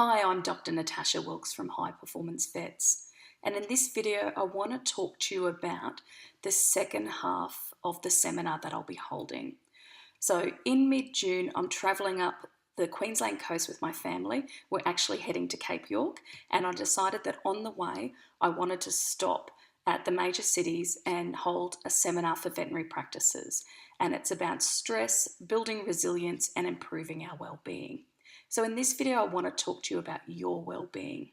Hi, I'm Dr. Natasha Wilkes from High Performance Vets, and in this video I want to talk to you about the second half of the seminar that I'll be holding. So in mid-June I'm travelling up the Queensland coast with my family. We're actually heading to Cape York, and I decided that on the way I wanted to stop at the major cities and hold a seminar for veterinary practices, and it's about stress, building resilience and improving our well-being. So in this video, I want to talk to you about your well-being.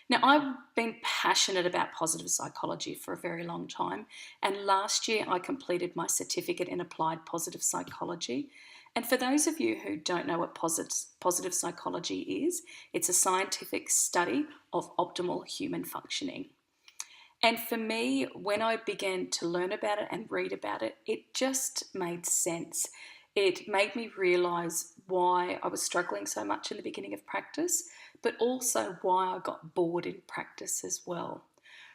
Now, I've been passionate about positive psychology for a very long time, and last year I completed my certificate in applied positive psychology. And for those of you who don't know what positive psychology is, it's a scientific study of optimal human functioning. And for me, when I began to learn about it and read about it, it just made sense. It made me realise why I was struggling so much in the beginning of practice, but also why I got bored in practice as well.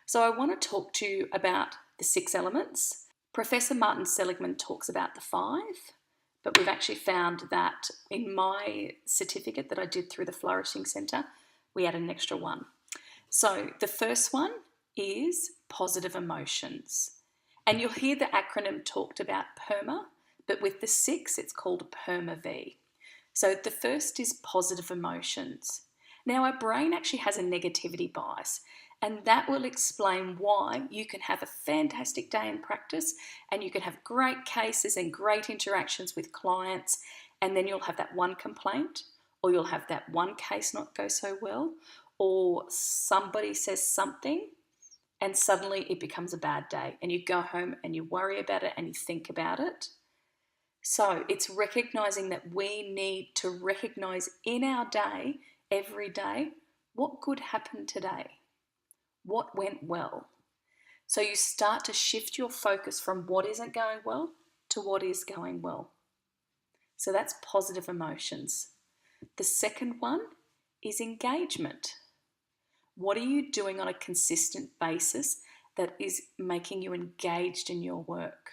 So I want to talk to you about the 6 elements. Professor Martin Seligman talks about the 5, but we've actually found that in my certificate that I did through the Flourishing Centre, we added an extra 1. So the first one is positive emotions. And you'll hear the acronym talked about PERMA, but with the 6, it's called PERMA-V. So the first is positive emotions. Now, our brain actually has a negativity bias, and that will explain why you can have a fantastic day in practice and you can have great cases and great interactions with clients, and then you'll have that one complaint, or you'll have that one case not go so well, or somebody says something and suddenly it becomes a bad day and you go home and you worry about it and you think about it. So it's recognizing that we need to recognize in our day, every day, what good happened today, what went well. So you start to shift your focus from what isn't going well to what is going well. So that's positive emotions. The second one is engagement. What are you doing on a consistent basis that is making you engaged in your work?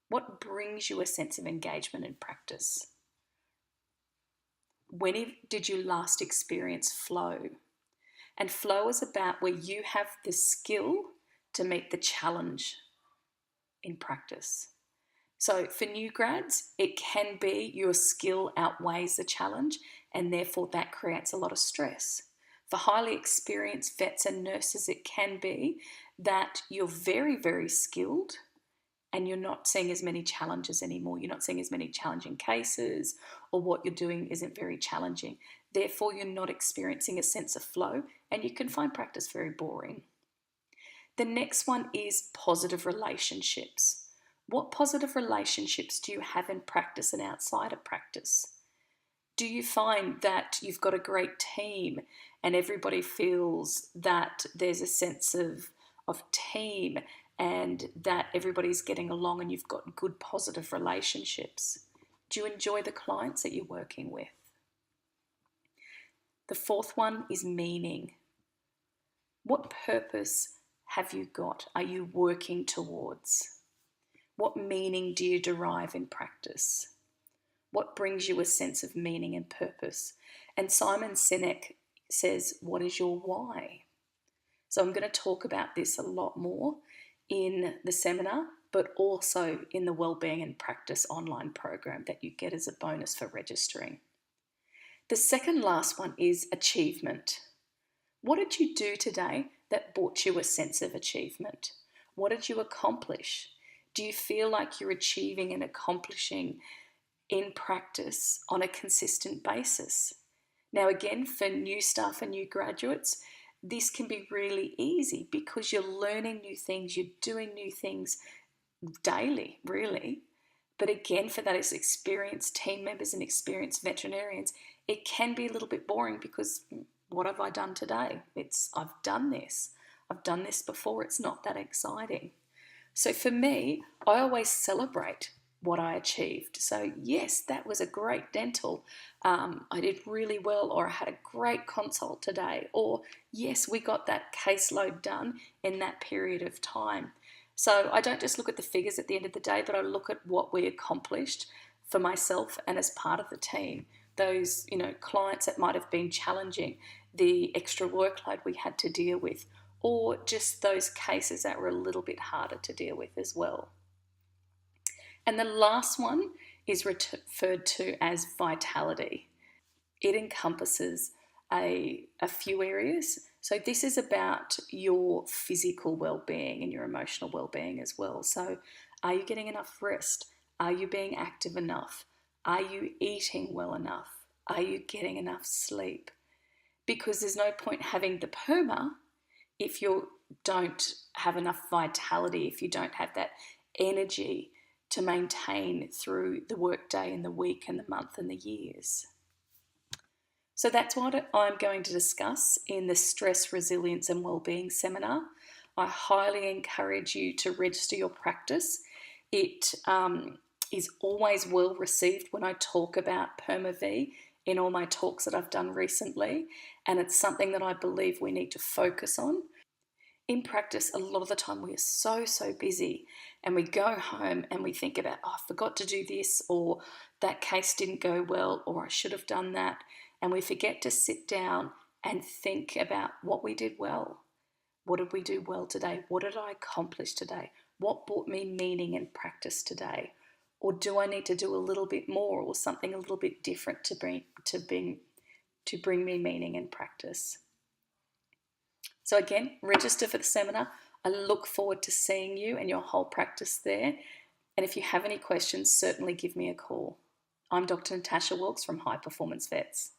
What brings you a sense of engagement in practice? When did you last experience flow? And flow is about where you have the skill to meet the challenge in practice. So for new grads, it can be your skill outweighs the challenge, and therefore that creates a lot of stress. For highly experienced vets and nurses, it can be that you're very, very skilled and you're not seeing as many challenges anymore. You're not seeing as many challenging cases, or what you're doing isn't very challenging. Therefore, you're not experiencing a sense of flow, and you can find practice very boring. The next one is positive relationships. What positive relationships do you have in practice and outside of practice? Do you find that you've got a great team and everybody feels that there's a sense of team and that everybody's getting along and you've got good positive relationships? Do you enjoy the clients that you're working with? The fourth one is meaning. What purpose have you got? Are you working towards? What meaning do you derive in practice? What brings you a sense of meaning and purpose? And Simon Sinek says, what is your why? So I'm going to talk about this a lot more in the seminar, but also in the Wellbeing and Practice online program that you get as a bonus for registering. The second last one is achievement. What did you do today that brought you a sense of achievement? What did you accomplish? Do you feel like you're achieving and accomplishing in practice on a consistent basis? Now again, for new staff and new graduates, this can be really easy because you're learning new things, you're doing new things daily, really. But again, for that as experienced team members and experienced veterinarians, it can be a little bit boring because what have I done today? I've done this before, it's not that exciting. So for me, I always celebrate what I achieved. So yes, that was a great dental. I did really well, or I had a great consult today, or yes, we got that caseload done in that period of time. So I don't just look at the figures at the end of the day, but I look at what we accomplished for myself and as part of the team. those, clients that might have been challenging, the extra workload we had to deal with, or just those cases that were a little bit harder to deal with as well. And the last one is referred to as vitality. It encompasses a few areas. So this is about your physical well-being and your emotional well-being as well. So are you getting enough rest? Are you being active enough? Are you eating well enough? Are you getting enough sleep? Because there's no point having the PERMA if you don't have enough vitality, if you don't have that energy to maintain through the workday and the week and the month and the years. So that's what I'm going to discuss in the Stress, Resilience and Wellbeing seminar. I highly encourage you to register your practice. It is always well received when I talk about PERMA-V in all my talks that I've done recently, and it's something that I believe we need to focus on. In practice, a lot of the time we are so busy and we go home and we think about, I forgot to do this, or that case didn't go well, or I should have done that. And we forget to sit down and think about what we did well. What did we do well today? What did I accomplish today? What brought me meaning in practice today? Or do I need to do a little bit more or something a little bit different to bring me meaning in practice? So again, register for the seminar. I look forward to seeing you and your whole practice there. And if you have any questions, certainly give me a call. I'm Dr. Natasha Wilkes from High Performance Vets.